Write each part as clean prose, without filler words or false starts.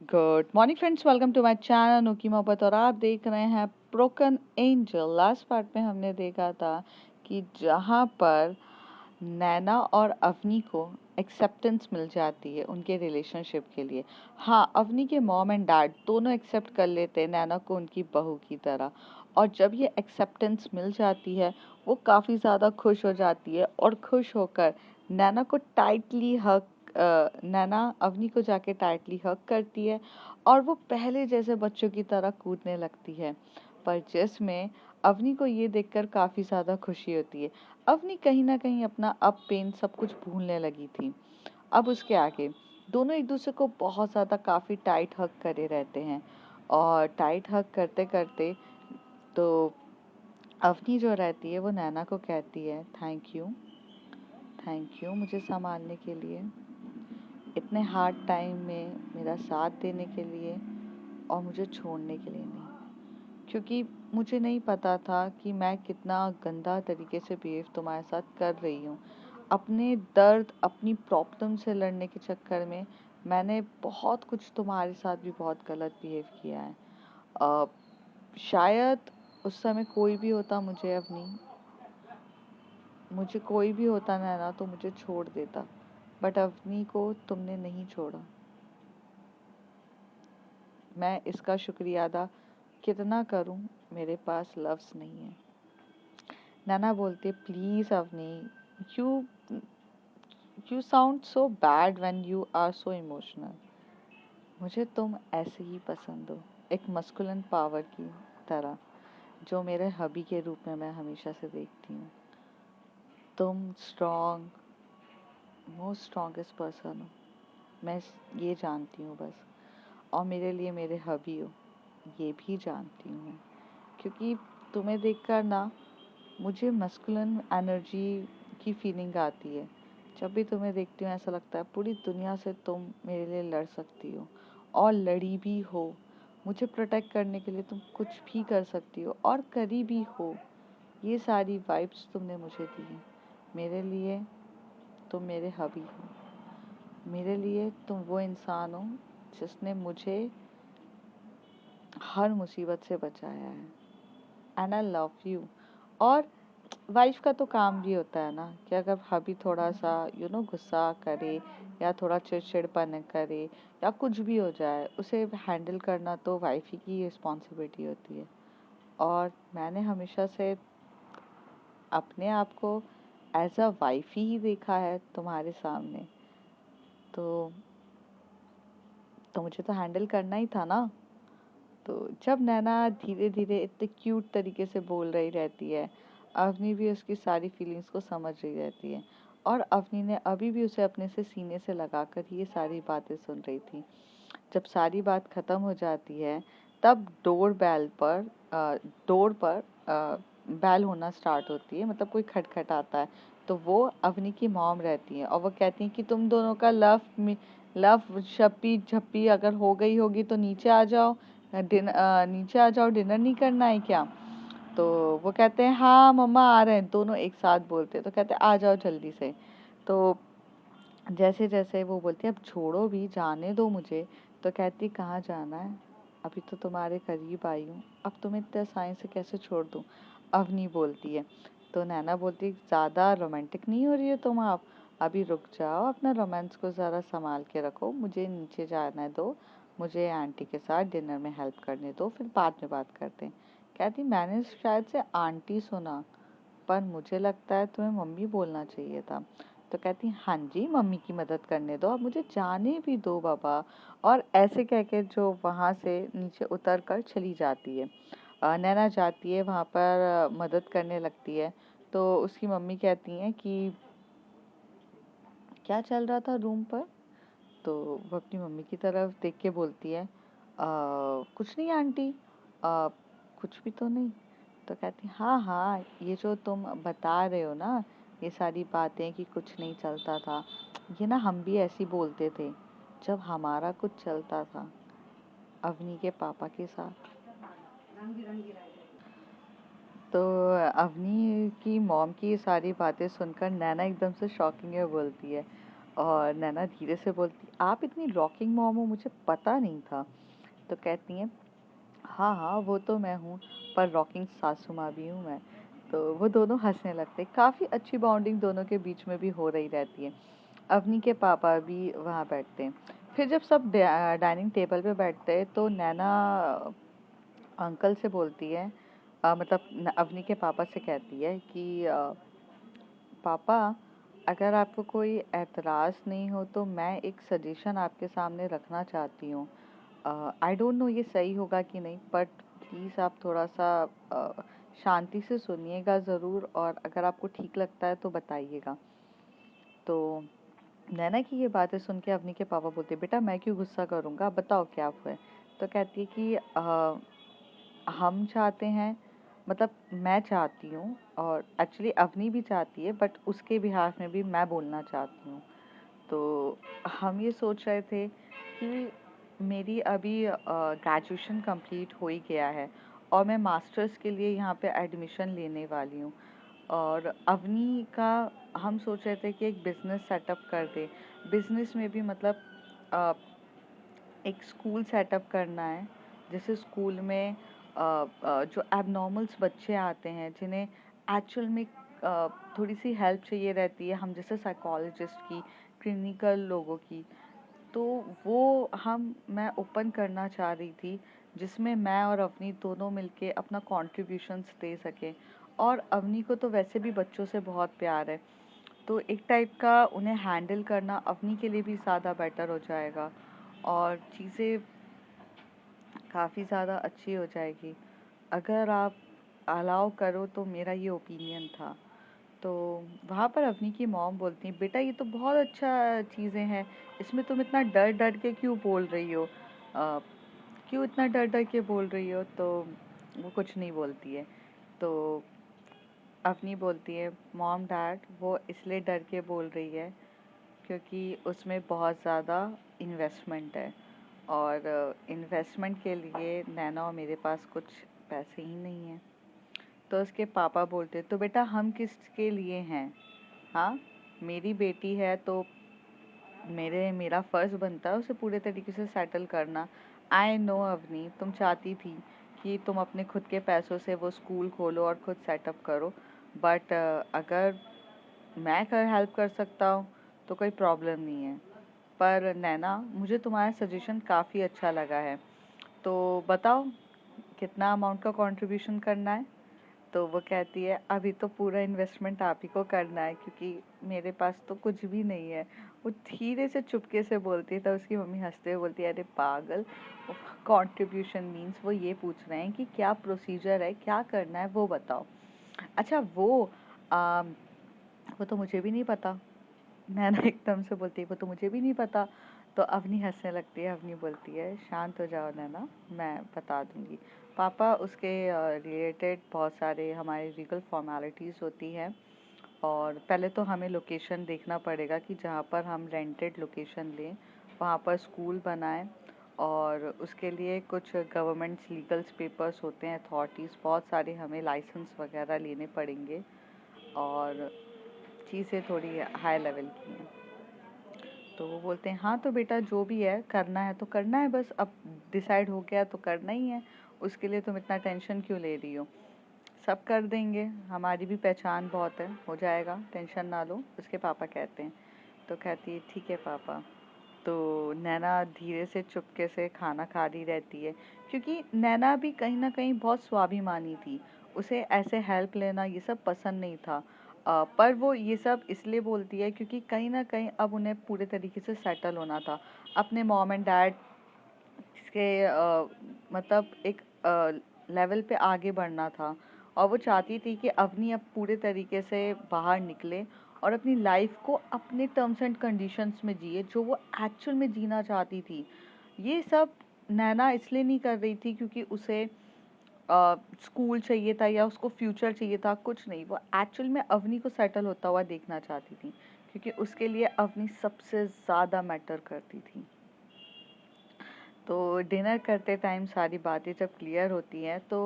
Good morning friends, welcome to my channel नुकी मोहब्बत और आप देख रहे हैं ब्रोकन एंजल। लास्ट पार्ट में हमने देखा था कि जहाँ पर नैना और अवनी को एक्सेप्टेंस मिल जाती है उनके रिलेशनशिप के लिए। हाँ, अवनी के मॉम एंड डैड दोनों एक्सेप्ट कर लेते हैं नैना को उनकी बहू की तरह, और जब ये एक्सेप्टेंस मिल जाती है वो काफ़ी ज़्यादा खुश हो जाती है और खुश होकर नैना को टाइटली हग नैना अवनी को जाके टाइटली हग करती है और वो पहले जैसे बच्चों की तरह कूदने लगती है। पर जिसमें अवनी को ये देखकर काफ़ी ज़्यादा खुशी होती है। अवनी कहीं ना कहीं अपना अप पेन सब कुछ भूलने लगी थी। अब उसके आगे दोनों एक दूसरे को बहुत ज़्यादा काफ़ी टाइट हग करे रहते हैं, और टाइट हग करते करते तो अवनी जो रहती है वो नैना को कहती है, थैंक यू मुझे संभालने के लिए, इतने हार्ड टाइम में मेरा साथ देने के लिए, और मुझे छोड़ने के लिए नहीं। क्योंकि मुझे नहीं पता था कि मैं कितना गंदा तरीके से बिहेव तुम्हारे साथ कर रही हूँ। अपने दर्द, अपनी प्रॉब्लम से लड़ने के चक्कर में मैंने बहुत कुछ तुम्हारे साथ भी बहुत गलत बिहेव किया है। अ, शायद उस समय कोई भी होता मुझे कोई भी होता ना तो मुझे छोड़ देता, बट अवनी को तुमने नहीं छोड़ा। मैं इसका शुक्रिया अदा कितना करूं, मेरे पास लफ्ज़ नहीं है। नैना बोलती है, please Avni, you you sound so bad when you are so emotional. मुझे तुम ऐसे ही पसंद हो, एक मस्कुलिन पावर की तरह, जो मेरे हबी के रूप में मैं हमेशा से देखती हूँ। तुम स्ट्रॉन्ग, मोस्ट स्ट्रॉन्गेस्ट पर्सन हो, मैं ये जानती हूँ बस। और मेरे लिए मेरे हबी हो, ये भी जानती हूँ मैं। क्योंकि तुम्हें देखकर ना मुझे मस्कुलिन एनर्जी की फीलिंग आती है। जब भी तुम्हें देखती हूँ ऐसा लगता है पूरी दुनिया से तुम मेरे लिए लड़ सकती हो, और लड़ी भी हो। मुझे प्रोटेक्ट करने के लिए तुम कुछ भी कर सकती हो और करी भी हो। ये सारी वाइब्स तुमने मुझे दी हैं। मेरे लिए तुम मेरे हबी हो, मेरे लिए तुम वो इंसान हो जिसने मुझे हर मुसीबत से बचाया है। And I love you. और वाइफ का तो काम भी होता है ना कि अगर हबी थोड़ा सा गुस्सा करे या थोड़ा चिड़चिड़पन करे या कुछ भी हो जाए, उसे हैंडल करना तो वाइफ ही की रिस्पॉन्सिबिलिटी होती है। और मैंने हमेशा से अपने आप को एज अ वाइफ ही देखा है तुम्हारे सामने, तो मुझे तो हैंडल करना ही था ना। तो जब नैना धीरे धीरे इतने क्यूट तरीके से बोल रही रहती है, अवनी भी उसकी सारी फीलिंग्स को समझ रही रहती है, और अवनी ने अभी भी उसे अपने से सीने से लगाकर ये सारी बातें सुन रही थी। जब सारी बात खत्म हो जाती है तब डोर पर बैल होना स्टार्ट होती है, मतलब कोई खटखटाता है। तो वो अवनी की मॉम रहती है और वो कहती है कि तुम दोनों का लव शप्पी झप्पी अगर हो गई होगी तो नीचे आ जाओ, नीचे आ जाओ, डिनर नहीं करना है क्या? तो वो कहते हैं हाँ मम्मा आ रहे हैं, दोनों एक साथ बोलते हैं। तो कहते हैं आ जाओ जल्दी से। तो जैसे जैसे वो बोलती है अब छोड़ो भी, जाने दो मुझे। तो कहती कहाँ जाना है, अभी तो तुम्हारे करीब आई हूँ, अब तुम्हें इतने आसानी से कैसे छोड़ दूँ? अवनी बोलती है। तो नैना बोलती है ज़्यादा रोमांटिक नहीं हो रही हो तुम, आप अभी रुक जाओ, अपना रोमांस को ज़रा संभाल के रखो, मुझे नीचे जाना दो, मुझे आंटी के साथ डिनर में हेल्प करने दो, फिर बाद में बात करते हैं। कहती मैंने शायद से आंटी सुना, पर मुझे लगता है तुम्हें मम्मी बोलना चाहिए था। तो कहती हाँ जी, मम्मी की मदद करने दो, अब मुझे जाने भी दो बाबा। और ऐसे कह के जो वहाँ से नीचे उतर कर चली जाती है। नैना जाती है वहाँ पर, मदद करने लगती है। तो उसकी मम्मी कहती हैं कि क्या चल रहा था रूम पर? तो वो अपनी मम्मी की तरफ देख के बोलती है कुछ नहीं आंटी, कुछ भी तो नहीं। तो कहती हाँ हाँ, ये जो तुम बता रहे हो ना, ये सारी बातें कि कुछ नहीं चलता था, ये ना हम भी ऐसे ही बोलते थे जब हमारा कुछ चलता था अवनी के पापा के साथ। तो अवनी की मॉम की ये सारी बातें सुनकर नैना एकदम से शॉकिंग में बोलती है, और नैना धीरे से बोलती, आप इतनी रॉकिंग मॉम हो, मुझे पता नहीं था। तो कहती हैं, हाँ हाँ वो तो मैं हूँ, पर रॉकिंग सासू माँ भी हूँ मैं। तो वो दोनों हंसने लगते। काफ़ी अच्छी बॉन्डिंग दोनों के बीच में भी हो रही रहती है। अवनी के पापा भी वहाँ बैठते हैं। फिर जब सब डाइनिंग टेबल पे बैठते हैं तो नैना अंकल से बोलती है, मतलब अवनी के पापा से कहती है कि पापा, अगर आपको कोई एतराज़ नहीं हो तो मैं एक सजेशन आपके सामने रखना चाहती हूँ। आई डोंट नो ये सही होगा कि नहीं, बट प्लीज़ आप थोड़ा सा शांति से सुनिएगा ज़रूर, और अगर आपको ठीक लगता है तो बताइएगा। तो नैना की ये बातें सुन के अवनी के पापा बोलते, बेटा मैं क्यों गुस्सा करूँगा, आप बताओ क्या हुआ है। तो कहती है कि हम चाहते हैं, मतलब मैं चाहती हूँ, और एक्चुअली अवनी भी चाहती है, बट उसके बिहाफ में भी मैं बोलना चाहती हूँ। तो हम ये सोच रहे थे कि मेरी अभी ग्रेजुएशन कंप्लीट हो ही गया है और मैं मास्टर्स के लिए यहाँ पे एडमिशन लेने वाली हूँ, और अवनी का हम सोच रहे थे कि एक बिज़नेस सेटअप कर दे। बिज़नेस में भी मतलब अ, एक स्कूल सेटअप करना है, जैसे स्कूल में जो एबनॉर्मल्स बच्चे आते हैं जिन्हें एक्चुअल में थोड़ी सी हेल्प चाहिए रहती है, हम जैसे साइकोलॉजिस्ट की, क्लिनिकल लोगों की, तो वो मैं ओपन करना चाह रही थी, जिसमें मैं और अवनी दोनों मिलके अपना कॉन्ट्रीब्यूशंस दे सकें। और अवनी को तो वैसे भी बच्चों से बहुत प्यार है, तो एक टाइप का उन्हें हैंडल करना अवनी के लिए भी ज़्यादा बेटर हो जाएगा, और चीज़ें काफ़ी ज़्यादा अच्छी हो जाएगी। अगर आप अलाउ करो तो मेरा ये ओपिनियन था। तो वहाँ पर अवनी की मॉम बोलती हैं, बेटा ये तो बहुत अच्छा चीज़ें हैं, इसमें तुम इतना डर डर के क्यों बोल रही हो, क्यों इतना डर डर के बोल रही हो। तो वो कुछ नहीं बोलती है। तो अवनी बोलती है, मॉम डैड वो इसलिए डर के बोल रही है क्योंकि उसमें बहुत ज़्यादा इन्वेस्टमेंट है, और इन्वेस्टमेंट के लिए नैना और मेरे पास कुछ पैसे ही नहीं हैं। तो उसके पापा बोलते, तो बेटा हम किसके लिए हैं, हाँ मेरी बेटी है तो मेरा फ़र्ज़ बनता है उसे पूरे तरीके से सेटल करना। आई नो अवनी, तुम चाहती थी कि तुम अपने खुद के पैसों से वो स्कूल खोलो और खुद सेटअप करो, बट अगर मैं कर हेल्प कर सकता हूँ तो कोई प्रॉब्लम नहीं है। पर नैना, मुझे तुम्हारा सजेशन काफ़ी अच्छा लगा है, तो बताओ कितना अमाउंट का कंट्रीब्यूशन करना है। तो वो कहती है, अभी तो पूरा इन्वेस्टमेंट आप ही को करना है क्योंकि मेरे पास तो कुछ भी नहीं है। वो धीरे से चुपके से बोलती है, तो उसकी मम्मी हंसते हुए बोलती है, अरे पागल, कंट्रीब्यूशन मीन्स वो ये पूछ रहे हैं कि क्या प्रोसीजर है, क्या करना है वो बताओ। अच्छा वो तो मुझे भी नहीं पता। नैना एकदम से बोलती है, वो तो मुझे भी नहीं पता। तो अवनी हंसने लगती है। अवनी बोलती है, शांत हो जाओ नैना, मैं बता दूंगी। पापा, उसके रिलेटेड बहुत सारे हमारे लीगल फॉर्मेलिटीज़ होती हैं, और पहले तो हमें लोकेशन देखना पड़ेगा कि जहाँ पर हम रेंटेड लोकेशन लें वहाँ पर स्कूल बनाएं, और उसके लिए कुछ गवर्नमेंट्स लीगल्स पेपर्स होते हैं, अथॉरिटीज़ बहुत सारे, हमें लाइसेंस वगैरह लेने पड़ेंगे, और चीज़ें थोड़ी हाई लेवल की हैं। तो वो बोलते हैं, हाँ तो बेटा जो भी है करना है तो करना है, बस अब डिसाइड हो गया तो करना ही है, उसके लिए तुम इतना टेंशन क्यों ले रही हो, सब कर देंगे, हमारी भी पहचान बहुत है, हो जाएगा, टेंशन ना लो, उसके पापा कहते हैं। तो कहती है, ठीक है पापा। तो नैना धीरे से चुपके से खाना खा रही रहती है, क्योंकि नैना भी कहीं ना कहीं बहुत स्वाभिमानी थी, उसे ऐसे हेल्प लेना ये सब पसंद नहीं था। पर वो ये सब इसलिए बोलती है क्योंकि कहीं ना कहीं अब उन्हें पूरे तरीके से सेटल होना था अपने मॉम एंड डैड के, मतलब एक लेवल पे आगे बढ़ना था, और वो चाहती थी कि अवनी अब पूरे तरीके से बाहर निकले और अपनी लाइफ को अपने टर्म्स एंड कंडीशंस में जिए, जो वो एक्चुअल में जीना चाहती थी। ये सब नैना इसलिए नहीं कर रही थी क्योंकि उसे स्कूल चाहिए था या उसको फ्यूचर चाहिए था, कुछ नहीं, वो एक्चुअल में अवनी को सेटल होता हुआ देखना चाहती थी, क्योंकि उसके लिए अवनी सबसे ज़्यादा मैटर करती थी। तो डिनर करते टाइम सारी बातें जब क्लियर होती हैं तो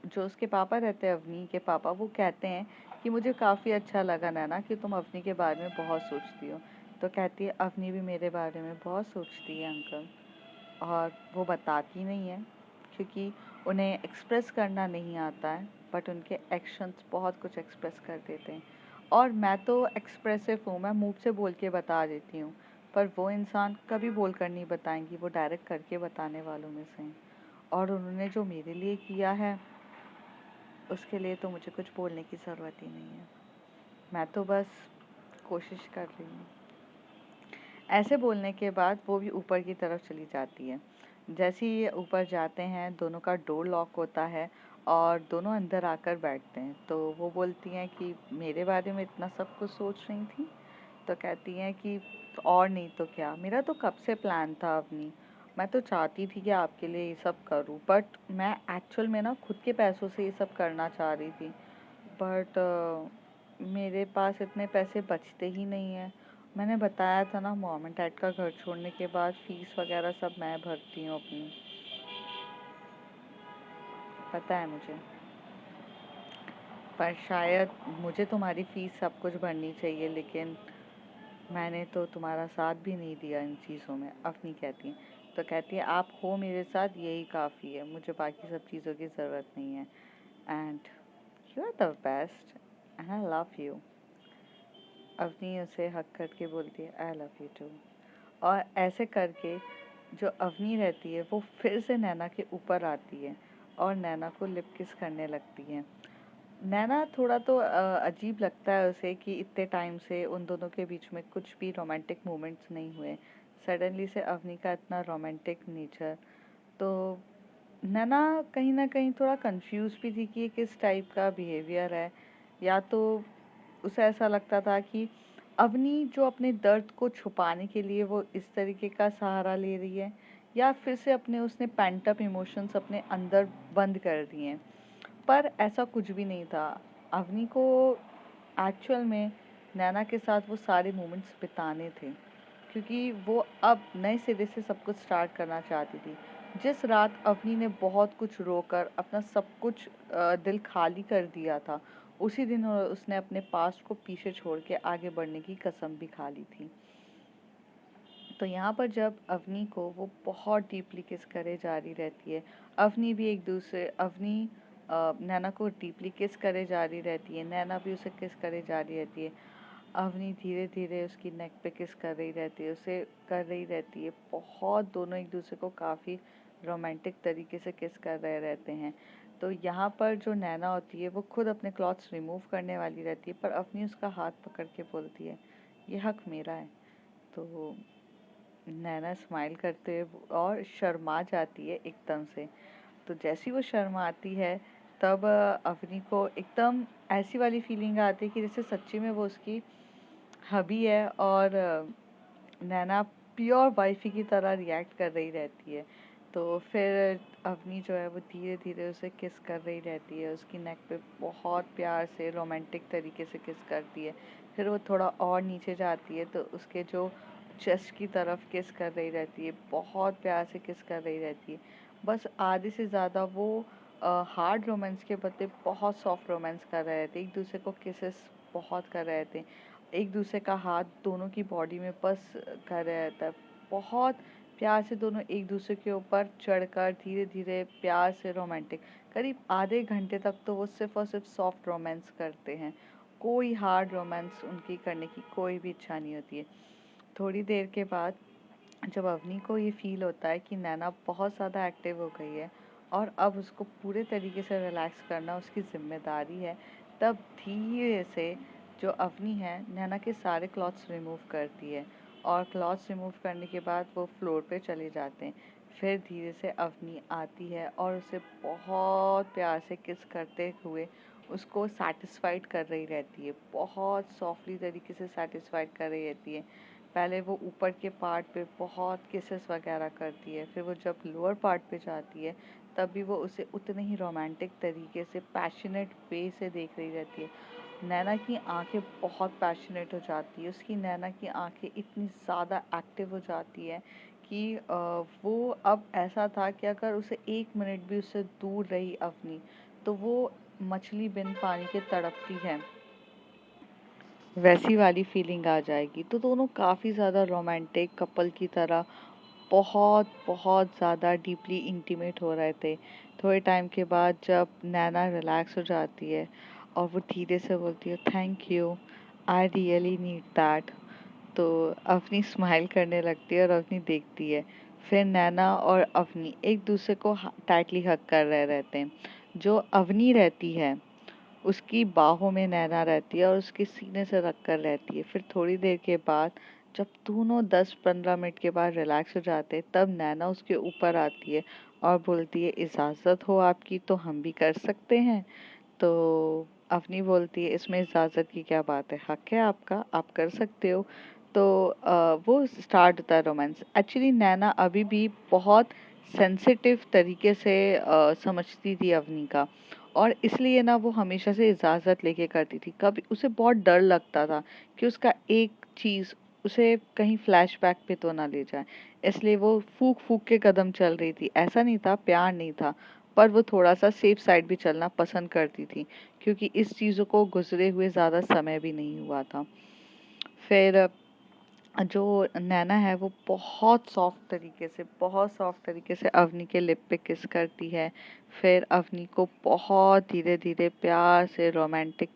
जो उसके पापा रहते हैं, अवनी के पापा, वो कहते हैं कि मुझे काफ़ी अच्छा लगा नैना कि तुम अवनी के बारे में बहुत सोचती हो। तो कहती है अवनी भी मेरे बारे में बहुत सोचती है अंकल, और वो बताती नहीं है क्योंकि उन्हें एक्सप्रेस करना नहीं आता है, बट उनके एक्शंस बहुत कुछ एक्सप्रेस कर देते हैं। और मैं तो एक्सप्रेसिव हूँ, मैं मुँह से बोल के बता देती हूँ, पर वो इंसान कभी बोल कर नहीं बताएंगी, वो डायरेक्ट करके बताने वालों में से हैं। और उन्होंने जो मेरे लिए किया है उसके लिए तो मुझे कुछ बोलने की ज़रूरत ही नहीं है। मैं तो बस कोशिश कर रही हूँ। ऐसे बोलने के बाद वो भी ऊपर की तरफ चली जाती है। जैसे ही ये ऊपर जाते हैं, दोनों का डोर लॉक होता है और दोनों अंदर आकर बैठते हैं। तो वो बोलती हैं कि मेरे बारे में इतना सब कुछ सोच रही थी? तो कहती हैं कि और नहीं तो क्या, मेरा तो कब से प्लान था अपनी, मैं तो चाहती थी कि आपके लिए ये सब करूं, बट मैं एक्चुअल में ना खुद के पैसों से ये सब करना चाह रही थी, बट मेरे पास इतने पैसे बचते ही नहीं हैं। मैंने बताया था ना, मॉम एंड डैड का घर छोड़ने के बाद फीस वगैरह सब मैं भरती हूँ अपनी, पता है मुझे, पर शायद मुझे तुम्हारी फीस सब कुछ भरनी चाहिए, लेकिन मैंने तो तुम्हारा साथ भी नहीं दिया इन चीज़ों में, अवनी कहती है। तो कहती है आप हो मेरे साथ यही काफ़ी है, मुझे बाकी सब चीज़ों की ज़रूरत नहीं है, and you are the best and I love you. Avni उसे हक करके बोलती है आई लव यू टू। और ऐसे करके जो अवनी रहती है वो फिर से नैना के ऊपर आती है और नैना को लिप किस करने लगती है। नैना थोड़ा तो अजीब लगता है उसे कि इतने टाइम से उन दोनों के बीच में कुछ भी रोमांटिक मोमेंट्स नहीं हुए, सडनली से अवनी का इतना रोमांटिक नेचर। तो नैना कहीं ना कहीं थोड़ा कंफ्यूज भी थी कि ये किस टाइप का बिहेवियर है, या तो उसे ऐसा लगता था कि अवनी जो अपने दर्द को छुपाने के लिए वो इस तरीके का सहारा ले रही है, या फिर से अपने उसने पेंट अप इमोशंस अपने अंदर बंद कर दिए हैं। पर ऐसा कुछ भी नहीं था। अवनी को एक्चुअल में नैना के साथ वो सारे मोमेंट्स बिताने थे, क्योंकि वो अब नए सिरे से सब कुछ स्टार्ट करना चाहती थी। जिस रात अवनी ने बहुत कुछ रोकर अपना सब कुछ दिल खाली कर दिया था, उसी दिन उसने अपने पास्ट को पीछे छोड़ के आगे बढ़ने की कसम भी खा ली थी। तो यहाँ पर जब अवनी को वो बहुत डीपली किस करे जा रही रहती है, अवनी नैना को डीपली किस करे जा रही रहती है, नैना भी उसे किस करे जा रही रहती है। अवनी धीरे धीरे उसकी नेक पे किस कर रही रहती है, उसे कर रही रहती है बहुत, दोनों एक दूसरे को काफ़ी रोमांटिक तरीके से किस कर रहे रहते हैं। तो यहाँ पर जो नैना होती है वो खुद अपने क्लॉथ्स रिमूव करने वाली रहती है, पर अवनी उसका हाथ पकड़ के बोलती है ये हक मेरा है। तो नैना स्माइल करते हुए और शर्मा जाती है एकदम से। तो जैसी वो शर्माती है तब अवनी को एकदम ऐसी वाली फीलिंग आती है कि जैसे सच्ची में वो उसकी हबी है, और नैना प्योर वाइफी की तरह रिएक्ट कर रही रहती है। तो फिर अवनी जो है वो धीरे धीरे उसे किस कर रही रहती है, उसकी नेक पे बहुत प्यार से रोमांटिक तरीके से किस करती है। फिर वो थोड़ा और नीचे जाती है तो उसके जो चेस्ट की तरफ किस कर रही रहती है, बहुत प्यार से किस कर रही रहती है। बस आधे से ज़्यादा वो हार्ड रोमांस के बदले बहुत सॉफ्ट रोमांस कर रहे थे, एक दूसरे को किसेस बहुत कर रहे थे, एक दूसरे का हाथ दोनों की बॉडी में बस कर रहा था, बहुत प्यार से दोनों एक दूसरे के ऊपर चढ़कर धीरे धीरे प्यार से रोमांटिक, करीब आधे घंटे तक तो वो सिर्फ और सिर्फ सॉफ्ट रोमांस करते हैं, कोई हार्ड रोमांस उनकी करने की कोई भी इच्छा नहीं होती है। थोड़ी देर के बाद जब अवनी को ये फील होता है कि नैना बहुत ज़्यादा एक्टिव हो गई है और अब उसको पूरे तरीके से रिलैक्स करना उसकी ज़िम्मेदारी है, तब धीरे से जो अवनी है नैना के सारे क्लॉथ्स रिमूव करती है, और क्लॉथ्स रिमूव करने के बाद वो फ्लोर पे चले जाते हैं। फिर धीरे से अवनी आती है और उसे बहुत प्यार से किस करते हुए उसको सेटिस्फाइड कर रही रहती है, बहुत सॉफ्टली तरीके से सेटिस्फाइड कर रही रहती है। पहले वो ऊपर के पार्ट पे बहुत किसेस वगैरह करती है, फिर वो जब लोअर पार्ट पे जाती है तब भी वो उसे उतने ही रोमांटिक तरीके से पैशनेट वे से देख रही रहती है। नैना की आंखें बहुत पैशनेट हो जाती है, उसकी नैना की आंखें इतनी ज़्यादा एक्टिव हो जाती है कि वो अब ऐसा था कि अगर उसे 1 मिनट भी उससे दूर रही अवनी तो वो मछली बिन पानी के तड़पती है। वैसी वाली फीलिंग आ जाएगी। तो दोनों काफ़ी ज़्यादा रोमांटिक कपल की तरह बहुत बहुत ज़्यादा डीपली इंटीमेट हो रहे थे। थोड़े टाइम के बाद जब नैना रिलैक्स हो जाती है और वो धीरे से बोलती है, thank you, I really need that. तो अवनी स्माइल करने लगती है और अवनी देखती है। फिर नैना और अवनी एक दूसरे को टाइटली हग कर रहे रहते हैं। जो अवनी रहती है उसकी बाहों में नैना रहती है और उसके सीने से रख कर रहती है। फिर थोड़ी देर के बाद जब दोनों 10-15 मिनट के बाद रिलैक्स हो जाते हैं, तब नैना उसके ऊपर आती है और बोलती है, इजाज़त हो आपकी तो हम भी कर सकते हैं। तो अवनी बोलती है, इसमें इजाज़त की क्या बात है, हक है आपका, आप कर सकते हो। तो वो स्टार्ट होता है रोमांस। एक्चुअली नैना अभी भी बहुत सेंसिटिव तरीके से समझती थी अवनी का, और इसलिए ना वो हमेशा से इजाज़त लेके करती थी। कभी उसे बहुत डर लगता था कि उसका एक चीज़ उसे कहीं फ्लैशबैक पे तो ना ले जाए, इसलिए वो फूक फूक के कदम चल रही थी। ऐसा नहीं था, प्यार नहीं था, पर वो थोड़ा सा सेफ साइड भी चलना पसंद करती थी, क्योंकि इस चीज़ों को गुजरे हुए ज़्यादा समय भी नहीं हुआ था। फिर जो नैना है वो बहुत सॉफ्ट तरीके से अवनी के लिप पे किस करती है। फिर अवनी को बहुत धीरे धीरे प्यार से रोमांटिक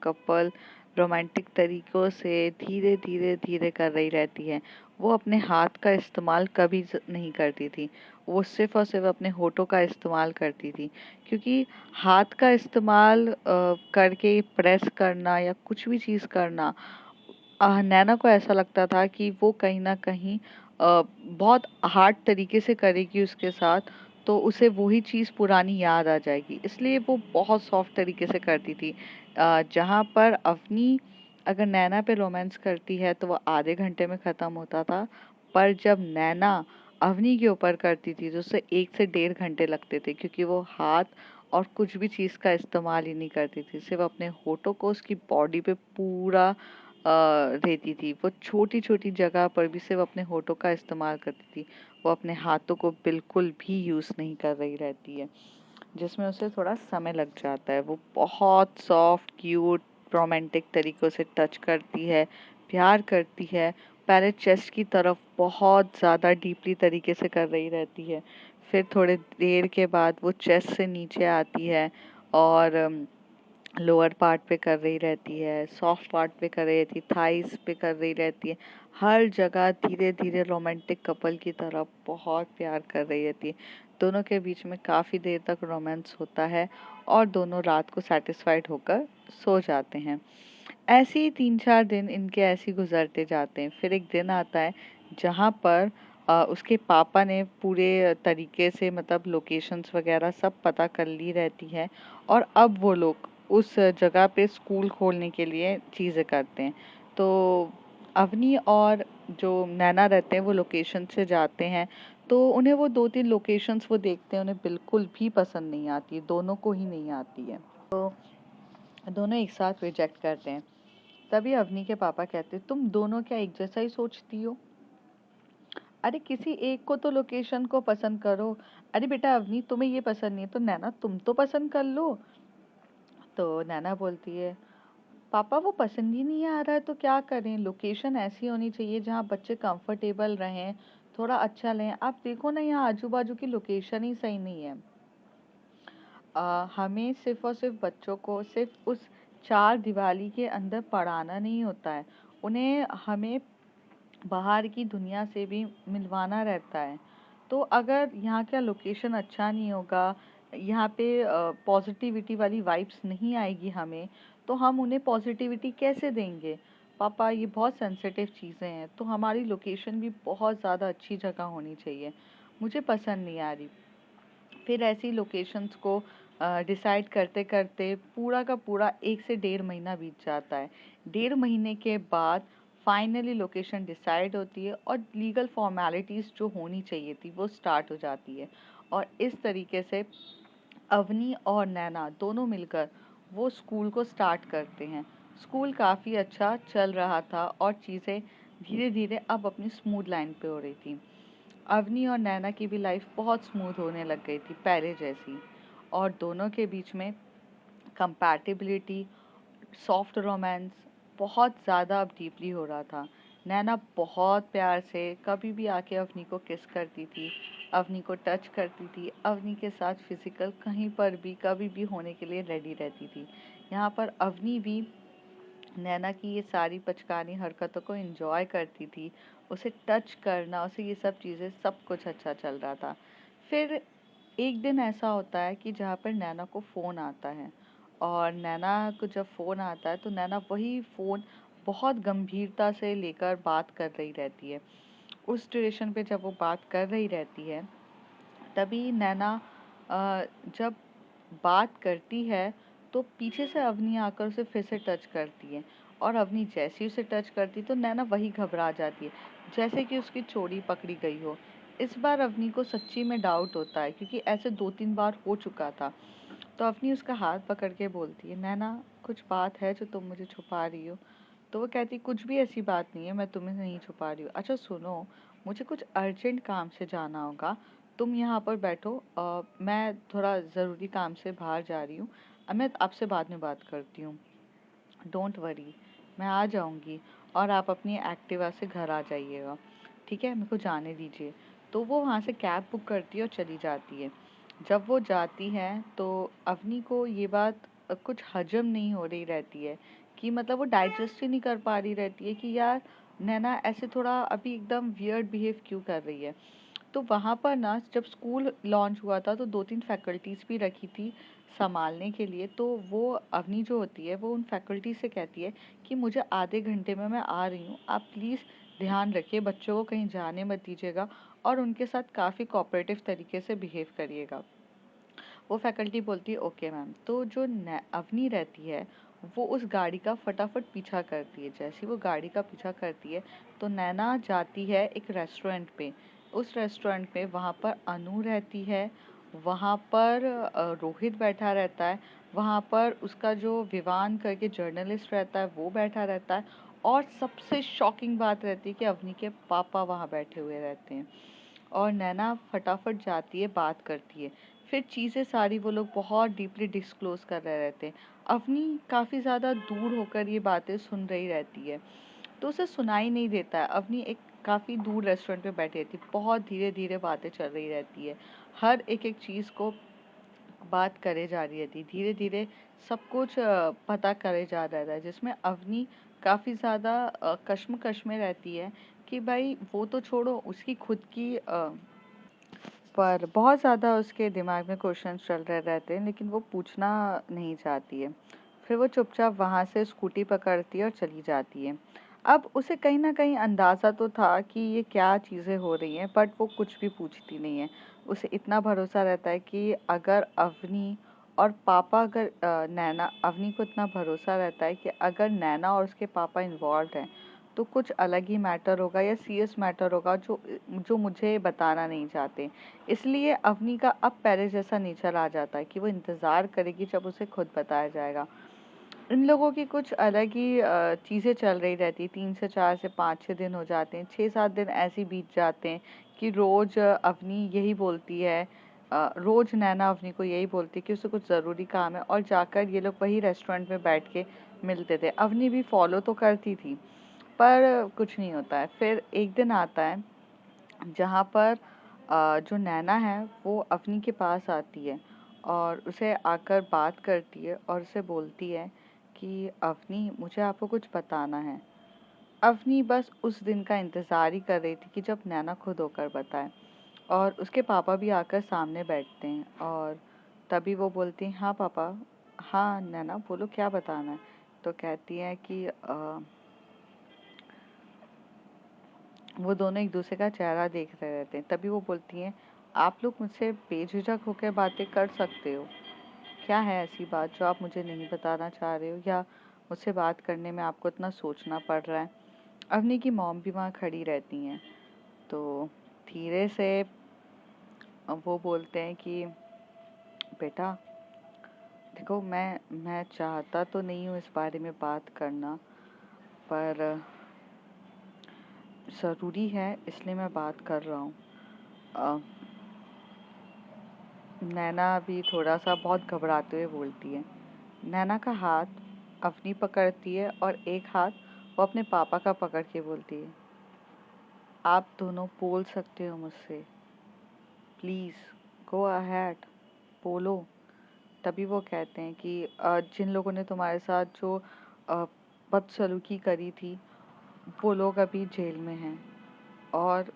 तरीकों से धीरे धीरे धीरे कर रही रहती है। वो अपने हाथ का इस्तेमाल कभी नहीं करती थी, वो सिर्फ और सिर्फ अपने होठों का इस्तेमाल करती थी, क्योंकि हाथ का इस्तेमाल करके प्रेस करना या कुछ भी चीज़ करना, नैना को ऐसा लगता था कि वो कहीं न कहीं बहुत हार्ड तरीके से करेगी उसके साथ, तो उसे वही चीज़ पुरानी याद आ जाएगी। इसलिए वो बहुत सॉफ्ट तरीके से करती थी। जहाँ पर अवनी अगर नैना पे रोमांस करती है तो वो आधे घंटे में ख़त्म होता था, पर जब नैना अवनी के ऊपर करती थी तो उसे 1 से डेढ़ घंटे लगते थे, क्योंकि वो हाथ और कुछ भी चीज़ का इस्तेमाल ही नहीं करती थी। सिर्फ़ अपने होठों को उसकी बॉडी पे पूरा देती थी। वो छोटी-छोटी जगह पर भी सिर्फ़ अपने होठों का इस्तेमाल करती थी। वो अपने हाथों को बिल्कुल भी यूज़ नहीं कर रही रहती है, जिसमें उसे थोड़ा समय लग जाता है। वो बहुत सॉफ्ट, क्यूट, रोमांटिक तरीकों से टच करती है, प्यार करती है। पहले चेस्ट की तरफ बहुत ज़्यादा डीपली तरीके से कर रही रहती है। फिर थोड़े देर के बाद वो चेस्ट से नीचे आती है और लोअर पार्ट पे कर रही रहती है, सॉफ्ट पार्ट पे कर रही रहती है, थाइस पे कर रही रहती है। हर जगह धीरे धीरे रोमांटिक कपल की तरह बहुत प्यार कर रही रहती है। दोनों के बीच में काफ़ी देर तक रोमांस होता है और दोनों रात को सेटिस्फाइड होकर सो जाते हैं। ऐसे ही 3-4 दिन इनके ऐसे ही गुजरते जाते हैं। फिर एक दिन आता है जहाँ पर उसके पापा ने पूरे तरीके से मतलब लोकेशंस वगैरह सब पता कर ली रहती है, और अब वो लोग उस जगह पे स्कूल खोलने के लिए चीज़ें करते हैं। तो अवनी और जो नैना रहते हैं वो लोकेशन से जाते हैं, तो उन्हें वो 2-3 लोकेशंस वो देखते हैं, उन्हें बिल्कुल भी पसंद नहीं आती, दोनों को ही नहीं आती है। तो दोनों एक साथ रिजेक्ट करते हैं। तभी अवनी के पापा कहते, तुम दोनों क्या एक जैसा ही सोचती हो? अरे किसी एक को तो लोकेशन को पसंद करो। अरे बेटा अवनी, तुम्हें ये पसंद नहीं है तो नैना तुम तो पसंद कर लो। तो नैना बोलती है, पापा वो पसंद ही नहीं आ रहा है तो क्या करें, लोकेशन ऐसी होनी चाहिए जहाँ बच्चे कंफर्टेबल रहें, थोड़ा अच्छा लें। आप देखो ना, यहाँ आजू बाजू की लोकेशन ही सही नहीं है। हमें सिर्फ और सिर्फ बच्चों को सिर्फ उस चार दिवाली के अंदर पढ़ाना नहीं होता है, उन्हें हमें बाहर की दुनिया से भी मिलवाना रहता है। तो अगर यहाँ का लोकेशन अच्छा नहीं होगा, यहाँ पे पॉजिटिविटी वाली वाइब्स नहीं आएगी हमें, तो हम उन्हें पॉजिटिविटी कैसे देंगे? पापा ये बहुत सेंसिटिव चीज़ें हैं, तो हमारी लोकेशन भी बहुत ज़्यादा अच्छी जगह होनी चाहिए, मुझे पसंद नहीं आ रही। फिर ऐसी लोकेशंस को डिसाइड करते करते पूरा का पूरा 1 से डेढ़ महीना बीत जाता है। डेढ़ महीने के बाद फाइनली लोकेशन डिसाइड होती है और लीगल फॉर्मेलिटीज़ जो होनी चाहिए थी वो स्टार्ट हो जाती है, और इस तरीके से अवनी और नैना दोनों मिलकर वो स्कूल को स्टार्ट करते हैं। स्कूल काफ़ी अच्छा चल रहा था और चीज़ें धीरे धीरे अब अपनी स्मूथ लाइन पे हो रही थी। अवनी और नैना की भी लाइफ बहुत स्मूथ होने लग गई थी पहले जैसी, और दोनों के बीच में कंपैटिबिलिटी, सॉफ्ट रोमांस बहुत ज़्यादा अब डीपली हो रहा था। नैना बहुत प्यार से कभी भी आके अवनी को किस करती थी, अवनी को टच करती थी, अवनी के साथ फिजिकल कहीं पर भी कभी भी होने के लिए रेडी रहती थी। यहाँ पर अवनी भी नैना की ये सारी बचकानी हरकतों को एंजॉय करती थी। उसे टच करना, उसे ये सब चीज़ें सब कुछ अच्छा चल रहा था। फिर एक दिन ऐसा होता है कि जहाँ पर नैना को फ़ोन आता है, और नैना को जब फ़ोन आता है तो नैना वही फ़ोन बहुत गंभीरता से लेकर बात कर रही रहती है। उस ड्यूरेशन पे जब वो बात कर रही रहती है, तभी नैना जब बात करती है तो पीछे से अवनी आकर उसे फिर से टच करती है, और अवनी जैसे ही उसे टच करती तो नैना वही घबरा जाती है, जैसे कि उसकी चोरी पकड़ी गई हो। इस बार अवनी को सच्ची में डाउट होता है, क्योंकि ऐसे 2-3 बार हो चुका था। तो अवनी उसका हाथ पकड़ के बोलती है, नैना कुछ बात है जो तुम मुझे छुपा रही हो? तो वो कहती, कुछ भी ऐसी बात नहीं है, मैं तुम्हें नहीं छुपा रही हूँ। अच्छा सुनो, मुझे कुछ अर्जेंट काम से जाना होगा, तुम यहाँ पर बैठो, मैं थोड़ा ज़रूरी काम से बाहर जा रही हूँ, मैं आपसे बाद में बात करती हूँ। डोंट वरी, मैं आ जाऊँगी, और आप अपनी एक्टिवा से घर आ जाइएगा, ठीक है? मेरे को जाने दीजिए। तो वो वहाँ से कैब बुक करती है और चली जाती है। जब वो जाती है तो अवनी को ये बात कुछ हजम नहीं हो रही रहती है, कि मतलब वो डाइजेस्ट ही नहीं कर पा रही रहती है कि यार नैना ऐसे थोड़ा अभी एकदम वियर्ड बिहेव क्यों कर रही है। तो वहाँ पर ना जब स्कूल लॉन्च हुआ था तो 2-3 फैकल्टीज़ भी रखी थी संभालने के लिए। तो वो अवनी जो होती है वो उन फैकल्टी से कहती है कि मुझे आधे घंटे में मैं आ रही हूँ, आप प्लीज़ ध्यान रखिए, बच्चों को कहीं जाने मत दीजिएगा, और उनके साथ काफ़ी कोऑपरेटिव तरीके से बिहेव करिएगा। वो फैकल्टी बोलती है ओके मैम। तो जो अवनी रहती है वो उस गाड़ी का फटाफट पीछा करती है। जैसे वो गाड़ी का पीछा करती है तो नैना जाती है एक रेस्टोरेंट पे। उस रेस्टोरेंट पे वहाँ पर अनु रहती है, वहाँ पर रोहित बैठा रहता है, वहाँ पर उसका जो विवान करके जर्नलिस्ट रहता है वो बैठा रहता है, और सबसे शॉकिंग बात रहती है कि अवनी के पापा वहाँ बैठे हुए रहते हैं। और नैना फटाफट जाती है, बात करती है। फिर चीज़ें सारी वो लोग बहुत डीपली डिस्क्लोज कर रहे रहते हैं। अवनी काफ़ी ज़्यादा दूर होकर ये बातें सुन रही रहती है, तो उसे सुनाई नहीं देता है। अवनी एक काफ़ी दूर रेस्टोरेंट पे बैठी रहती है, बहुत धीरे धीरे बातें चल रही रहती है, हर एक एक चीज़ को बात करे जा रही थी, धीरे धीरे सब कुछ पता करे जा रहा है, जिसमें अवनी काफ़ी ज़्यादा कश्मकश में रहती है कि भाई वो तो छोड़ो, उसकी खुद की पर बहुत ज़्यादा उसके दिमाग में क्वेश्चंस चल रहे रहते हैं, लेकिन वो पूछना नहीं चाहती है। फिर वो चुपचाप वहाँ से स्कूटी पकड़ती है और चली जाती है। अब उसे कहीं न कहीं अंदाज़ा तो था कि ये क्या चीज़ें हो रही हैं, बट वो कुछ भी पूछती नहीं है। उसे इतना भरोसा रहता है कि अगर अवनी और पापा अगर नैना अवनी को इतना भरोसा रहता है कि अगर नैना और उसके पापा इन्वॉल्व्ड हैं, तो कुछ अलग ही मैटर होगा या सीरियस मैटर होगा जो जो मुझे बताना नहीं चाहते। इसलिए अवनी का अब पहले जैसा नेचर आ जाता है कि वो इंतज़ार करेगी जब उसे खुद बताया जाएगा। इन लोगों की कुछ अलग ही चीज़ें चल रही रहती हैं। 3 से 4 से 5-6 दिन हो जाते हैं, 6-7 दिन ऐसे ही बीत जाते हैं कि रोज़ अवनी यही बोलती है, रोज़ नैना अवनी को यही बोलती है कि उसे कुछ ज़रूरी काम है, और जाकर ये लोग वही रेस्टोरेंट में बैठ के मिलते थे। अवनी भी फ़ॉलो तो करती थी, पर कुछ नहीं होता है। फिर एक दिन आता है जहाँ पर जो नैना है वो अवनी के पास आती है और उसे आकर बात करती है और उसे बोलती है कि अवनी, मुझे आपको कुछ बताना है। अवनी बस उस दिन का इंतज़ार ही कर रही थी कि जब नैना खुद होकर बताए, और उसके पापा भी आकर सामने बैठते हैं, और तभी वो बोलती हैं, हाँ पापा। हाँ नैना बोलो, क्या बताना है? तो कहती हैं कि वो दोनों एक दूसरे का चेहरा देख रहे रहते हैं। तभी वो बोलती हैं, आप लोग मुझसे बेझिझक होकर बातें कर सकते हो, क्या है ऐसी बात जो आप मुझे नहीं बताना चाह रहे हो, या मुझसे बात करने में आपको इतना सोचना पड़ रहा है? अवनी की मॉम भी वहाँ खड़ी रहती हैं, तो धीरे से वो बोलते हैं कि बेटा देखो, मैं चाहता तो नहीं हूँ इस बारे में बात करना, पर ज़रूरी है इसलिए मैं बात कर रहा हूँ। नैना भी थोड़ा सा बहुत घबराते हुए बोलती है। नैना का हाथ अवनी पकड़ती है और एक हाथ वो अपने पापा का पकड़ के बोलती है, आप दोनों बोल सकते हो मुझसे, प्लीज़ गो अहेड, बोलो। तभी वो कहते हैं कि जिन लोगों ने तुम्हारे साथ जो बदसलूकी करी थी वो लोग अभी जेल में हैं और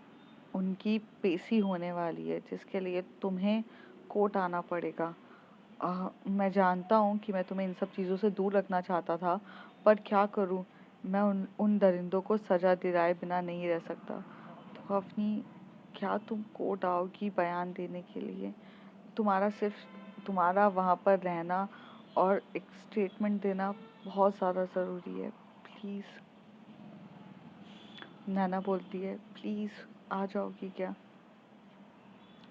उनकी पेशी होने वाली है, जिसके लिए तुम्हें कोर्ट आना पड़ेगा। मैं जानता हूँ कि मैं तुम्हें इन सब चीज़ों से दूर रखना चाहता था, पर क्या करूँ, मैं उन उन दरिंदों को सज़ा दिलाए बिना नहीं रह सकता। तो अपनी, क्या तुम कोर्ट आओगी बयान देने के लिए? तुम्हारा वहाँ पर रहना और एक स्टेटमेंट देना बहुत ज़्यादा ज़रूरी है, प्लीज़। नैना बोलती है, प्लीज़ आ जाओगी क्या?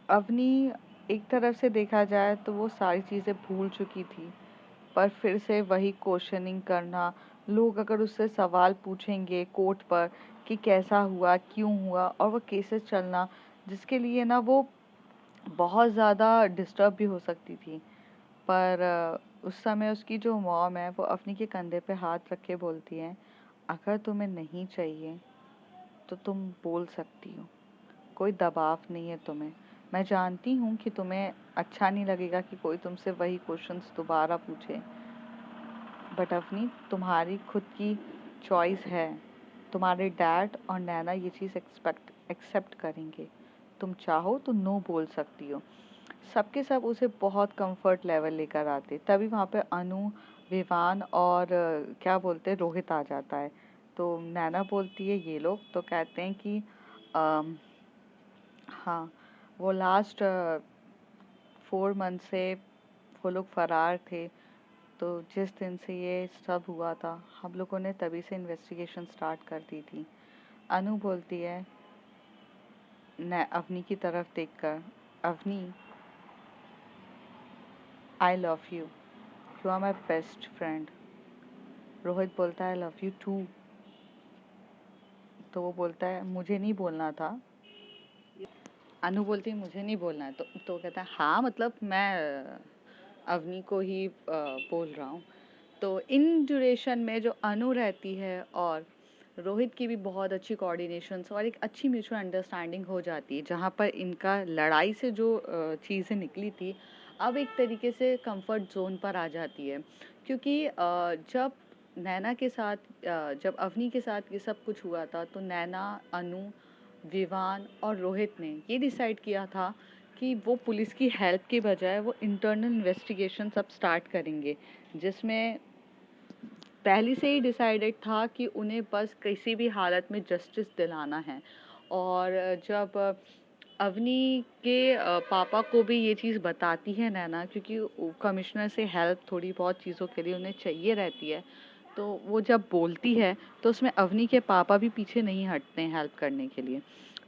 अवनी, एक तरफ से देखा जाए तो वो सारी चीज़ें भूल चुकी थी, पर फिर से वही क्वेश्चनिंग करना, लोग अगर उससे सवाल पूछेंगे कोर्ट पर कि कैसा हुआ, क्यों हुआ, और वो केसेस चलना, जिसके लिए ना वो बहुत ज़्यादा डिस्टर्ब भी हो सकती थी। पर उस समय उसकी जो मॉम है वो अवनी के कंधे पे हाथ रख के बोलती है, अगर तुम्हें नहीं चाहिए तो तुम बोल सकती हो, कोई दबाव नहीं है तुम्हें। मैं जानती हूँ कि तुम्हें अच्छा नहीं लगेगा कि कोई तुमसे वही क्वेश्चंस दोबारा पूछे, बट अवनी, तुम्हारी खुद की चॉइस है। तुम्हारे डैड और नैना ये चीज़ एक्सेप्ट करेंगे। तुम चाहो तो नो बोल सकती हो। सबके सब उसे बहुत कंफर्ट लेवल लेकर आते, तभी वहाँ पे अनु, विवान और क्या बोलते हैं, रोहित आ जाता है। तो नैना बोलती है ये लोग, तो कहते हैं कि अम, हाँ, वो लास्ट 4 मंथ से वो लोग फरार थे। तो जिस दिन से ये सब हुआ था, हम लोगों ने तभी से इन्वेस्टिगेशन स्टार्ट कर दी थी। अनु बोलती है न अवनी की तरफ देखकर, Avni, I love you, you are my best friend. Rohit बोलता है, आई लव यू टू। तो वो बोलता है, मुझे नहीं बोलना था। अनु बोलती है, मुझे नहीं बोलना है। तो कहता है, हाँ मतलब मैं अवनी को ही बोल रहा हूँ। तो इन ड्यूरेशन में जो अनु रहती है और रोहित की भी बहुत अच्छी कोऑर्डिनेशन और एक अच्छी म्यूचुअल अंडरस्टैंडिंग हो जाती है, जहाँ पर इनका लड़ाई से जो चीज़ें निकली थी अब एक तरीके से कंफर्ट जोन पर आ जाती है। क्योंकि जब नैना के साथ जब अवनी के साथ ये सब कुछ हुआ था, तो नैना, अनु, विवान और रोहित ने ये डिसाइड किया था कि वो पुलिस की हेल्प के बजाय वो इंटरनल इन्वेस्टिगेशन सब स्टार्ट करेंगे, जिसमें पहले से ही डिसाइडेड था कि उन्हें बस किसी भी हालत में जस्टिस दिलाना है। और जब अवनी के पापा को भी ये चीज़ बताती है नैना, क्योंकि कमिश्नर से हेल्प थोड़ी बहुत चीज़ों के लिए उन्हें चाहिए रहती है, तो वो जब बोलती है तो उसमें अवनी के पापा भी पीछे नहीं हटते हैं हेल्प करने के लिए।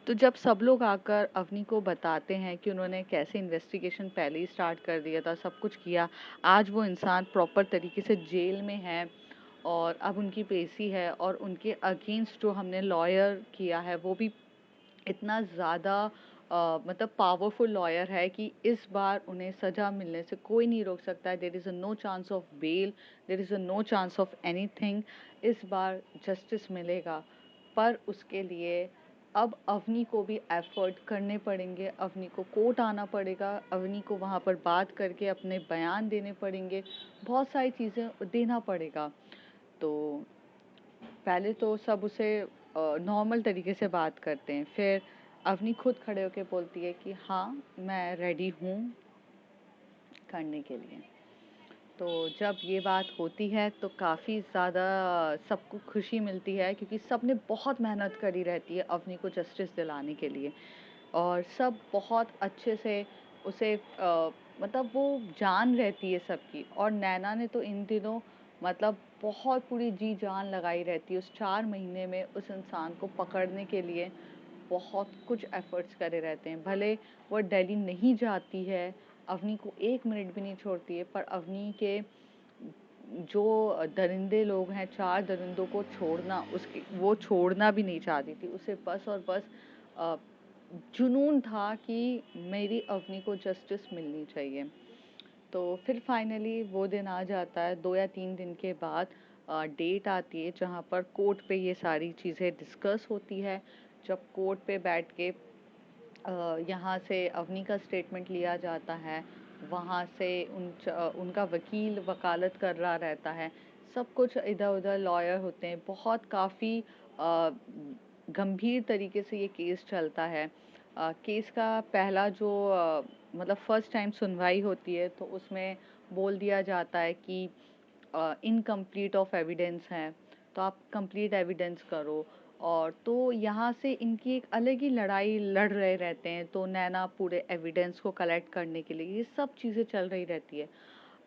तो जब सब लोग आकर अवनी को बताते हैं कि उन्होंने कैसे इन्वेस्टिगेशन पहले ही स्टार्ट कर दिया था, सब कुछ किया, आज वो इंसान प्रॉपर तरीके से जेल में है और अब उनकी पेशी है और उनके अगेंस्ट जो हमने लॉयर किया है वो भी इतना ज़्यादा मतलब पावरफुल लॉयर है कि इस बार उन्हें सज़ा मिलने से कोई नहीं रोक सकता है। There is a no chance of bail, there is a no chance of anything. इस बार जस्टिस मिलेगा, पर उसके लिए अब अवनी को भी एफर्ट करने पड़ेंगे, अवनी को कोर्ट आना पड़ेगा, अवनी को वहाँ पर बात करके अपने बयान देने पड़ेंगे, बहुत सारी चीज़ें देना पड़ेगा। तो पहले तो सब उसे नॉर्मल तरीके से बात करते हैं, फिर अवनी खुद खड़े होके बोलती है कि हाँ मैं रेडी हूँ करने के लिए। तो जब ये बात होती है तो काफ़ी ज़्यादा सबको खुशी मिलती है, क्योंकि सब ने बहुत मेहनत करी रहती है अवनी को जस्टिस दिलाने के लिए और सब बहुत अच्छे से उसे मतलब वो जान रहती है सबकी। और नैना ने तो इन दिनों मतलब बहुत पूरी जी जान लगाई रहती है उस 4 महीने में उस इंसान को पकड़ने के लिए, बहुत कुछ एफर्ट्स करे रहते हैं। भले वो दिल्ली नहीं जाती है, अवनी को 1 मिनट भी नहीं छोड़ती है, पर अवनी के जो दरिंदे लोग हैं, 4 दरिंदों को छोड़ना, उसकी वो छोड़ना भी नहीं चाहती थी। उसे बस और बस जुनून था कि मेरी अवनी को जस्टिस मिलनी चाहिए। तो फिर फाइनली वो दिन आ जाता है, 2 या 3 दिन के बाद डेट आती है जहाँ पर कोर्ट पे ये सारी चीज़ें डिस्कस होती है। जब कोर्ट पे बैठ के यहाँ से अवनी का स्टेटमेंट लिया जाता है, वहाँ से उनका वकील वकालत कर रहा रहता है, सब कुछ इधर-उधर लॉयर होते हैं, बहुत काफ़ी गंभीर तरीके से ये केस चलता है। केस का पहला जो मतलब फर्स्ट टाइम सुनवाई होती है तो उसमें बोल दिया जाता है कि इनकम्प्लीट ऑफ एविडेंस है, तो आप कंप्लीट एविडेंस करो। और तो यहाँ से इनकी एक अलग ही लड़ाई लड़ रहे रहते हैं, तो नैना पूरे एविडेंस को कलेक्ट करने के लिए ये सब चीज़ें चल रही रहती है।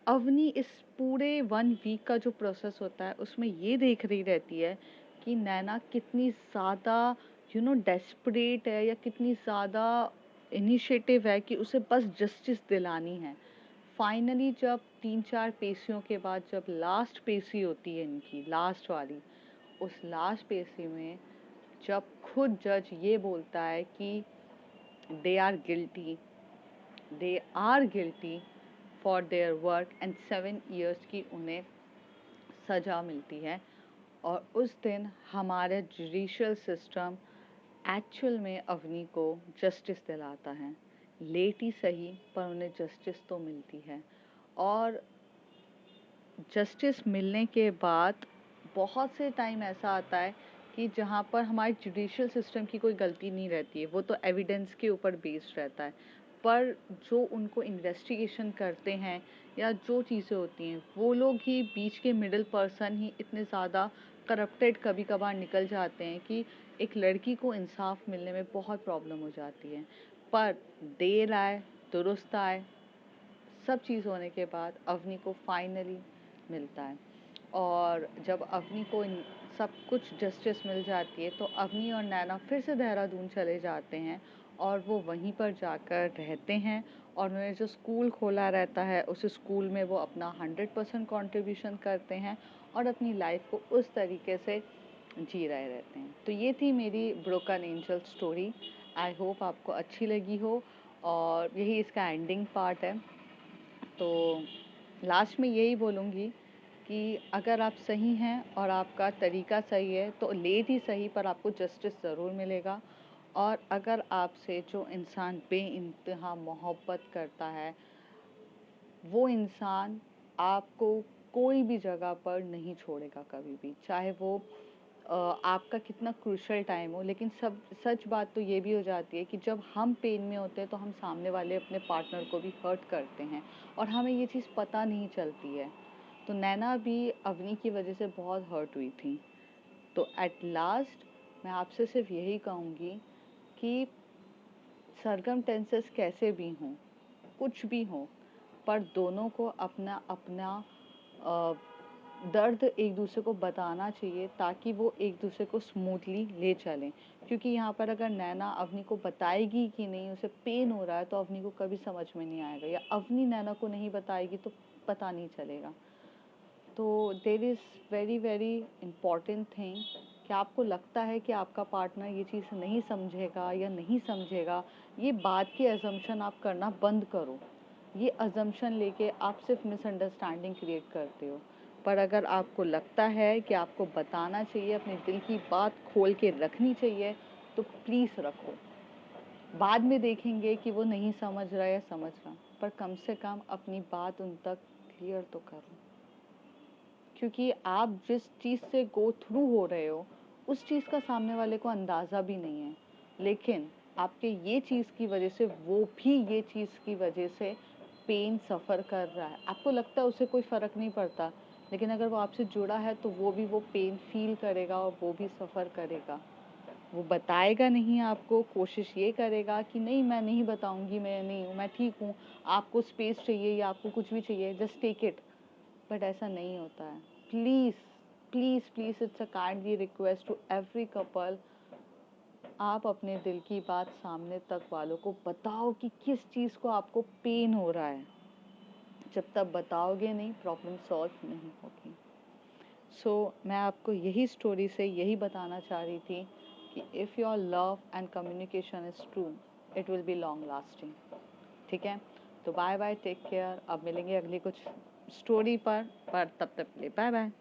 अवनी इस पूरे 1 वीक का जो प्रोसेस होता है उसमें ये देख रही रहती है कि नैना कितनी ज़्यादा डेस्परेट है, या कितनी ज़्यादा इनिशिएटिव है कि उसे बस जस्टिस दिलानी है। फाइनली जब 3-4 पेशियों के बाद जब लास्ट पेशी होती है इनकी, लास्ट वाली, उस लास्ट पेशी में जब खुद जज ये बोलता है कि they are guilty, they are guilty for their work and 7 years की उन्हें सजा मिलती है। और उस दिन हमारे जुडिशियल सिस्टम एक्चुअल में अवनी को जस्टिस दिलाता है, लेट ही सही पर उन्हें जस्टिस तो मिलती है। और जस्टिस मिलने के बाद बहुत से टाइम ऐसा आता है कि जहाँ पर हमारे जुडिशियल सिस्टम की कोई गलती नहीं रहती है, वो तो एविडेंस के ऊपर बेस्ड रहता है, पर जो उनको इन्वेस्टिगेशन करते हैं या जो चीज़ें होती हैं, वो लोग ही बीच के मिडिल पर्सन ही इतने ज़्यादा करप्टेड कभी कभार निकल जाते हैं कि एक लड़की को इंसाफ मिलने में बहुत प्रॉब्लम हो जाती है। पर देर आए दुरुस्त आए, सब चीज़ होने के बाद अवनी को फाइनली मिलता है। और जब अवनी को सब कुछ जस्टिस मिल जाती है तो अवनी और नैना फिर से देहरादून चले जाते हैं और वो वहीं पर जाकर रहते हैं। और उन्होंने जो स्कूल खोला रहता है उस स्कूल में वो अपना 100% कंट्रीब्यूशन करते हैं और अपनी लाइफ को उस तरीके से जी रहे रहते हैं। तो ये थी मेरी broken angel story. I hope आपको अच्छी लगी हो, और यही इसका एंडिंग पार्ट है। तो लास्ट में यही बोलूँगी कि अगर आप सही हैं और आपका तरीका सही है तो लेट ही सही पर आपको जस्टिस ज़रूर मिलेगा। और अगर आपसे जो इंसान बेइंतहा मोहब्बत करता है, वो इंसान आपको कोई भी जगह पर नहीं छोड़ेगा कभी भी, चाहे वो आपका कितना क्रूशल टाइम हो। लेकिन सब सच बात तो ये भी हो जाती है कि जब हम पेन में होते हैं तो हम सामने वाले अपने पार्टनर को भी हर्ट करते हैं और हमें ये चीज़ पता नहीं चलती है। तो नैना भी अवनी की वजह से बहुत हर्ट हुई थी। तो एट लास्ट मैं आपसे सिर्फ यही कहूँगी कि सर्कमटेंसेस कैसे भी हों, कुछ भी हो, पर दोनों को अपना अपना दर्द एक दूसरे को बताना चाहिए ताकि वो एक दूसरे को स्मूथली ले चलें। क्योंकि यहाँ पर अगर नैना अवनी को बताएगी कि नहीं उसे पेन हो रहा है तो अवनी को कभी समझ में नहीं आएगा, या अवनी नैना को नहीं बताएगी तो पता नहीं चलेगा। तो there is very very important thing कि आपको लगता है कि आपका पार्टनर ये चीज़ नहीं समझेगा या नहीं समझेगा, ये बात की अजम्पशन आप करना बंद करो। ये अजम्पशन लेके आप सिर्फ मिसअंडरस्टैंडिंग क्रिएट करते हो। पर अगर आपको लगता है कि आपको बताना चाहिए, अपने दिल की बात खोल के रखनी चाहिए, तो प्लीज़ रखो। बाद में देखेंगे कि वो नहीं समझ रहा या समझ रहा, पर कम से कम अपनी बात उन तक क्लियर तो करो। क्योंकि आप जिस चीज़ से गो थ्रू हो रहे हो उस चीज़ का सामने वाले को अंदाज़ा भी नहीं है, लेकिन आपके ये चीज़ की वजह से वो भी ये चीज़ की वजह से पेन सफ़र कर रहा है। आपको लगता है उसे कोई फ़र्क नहीं पड़ता, लेकिन अगर वो आपसे जुड़ा है तो वो भी वो पेन फील करेगा और वो भी सफ़र करेगा। वो बताएगा नहीं आपको, कोशिश ये करेगा कि नहीं मैं नहीं बताऊंगी, मैं नहीं हूँ, मैं ठीक हूँ, आपको स्पेस चाहिए या आपको कुछ भी चाहिए, जस्ट टेक इट। बट ऐसा नहीं होता है। Please please please, it's a kindly request to every couple, आप अपने दिल की बात सामने तक वालों को बताओ कि किस चीज़ को आपको पेन हो रहा है। जब तक बताओगे नहीं प्रॉब्लम सॉल्व नहीं होगी। सो मैं आपको यही स्टोरी से यही बताना चाह रही थी कि if your love and communication is true, it will be long lasting. ठीक है, तो बाय बाय, टेक केयर। अब मिलेंगे अगली कुछ स्टोरी पर तब तक के लिए बाय बाय।